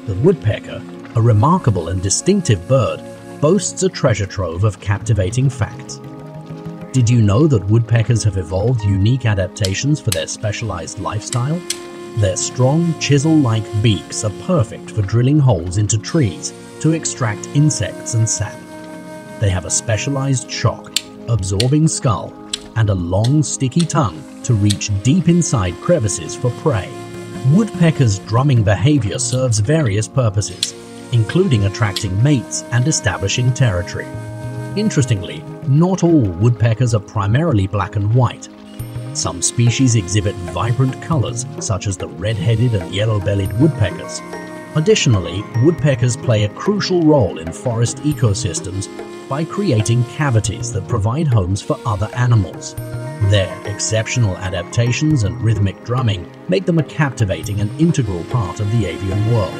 The woodpecker, a remarkable and distinctive bird, boasts a treasure trove of captivating facts. Did you know that woodpeckers have evolved unique adaptations for their specialized lifestyle? Their strong, chisel-like beaks are perfect for drilling holes into trees to extract insects and sap. They have a specialized shock, absorbing skull, and a long, sticky tongue to reach deep inside crevices for prey. Woodpeckers' drumming behavior serves various purposes, including attracting mates and establishing territory. Interestingly, not all woodpeckers are primarily black and white. Some species exhibit vibrant colors, such as the red-headed and yellow-bellied woodpeckers. Additionally, woodpeckers play a crucial role in forest ecosystems by creating cavities that provide homes for other animals. Their exceptional adaptations and rhythmic drumming make them a captivating and integral part of the avian world.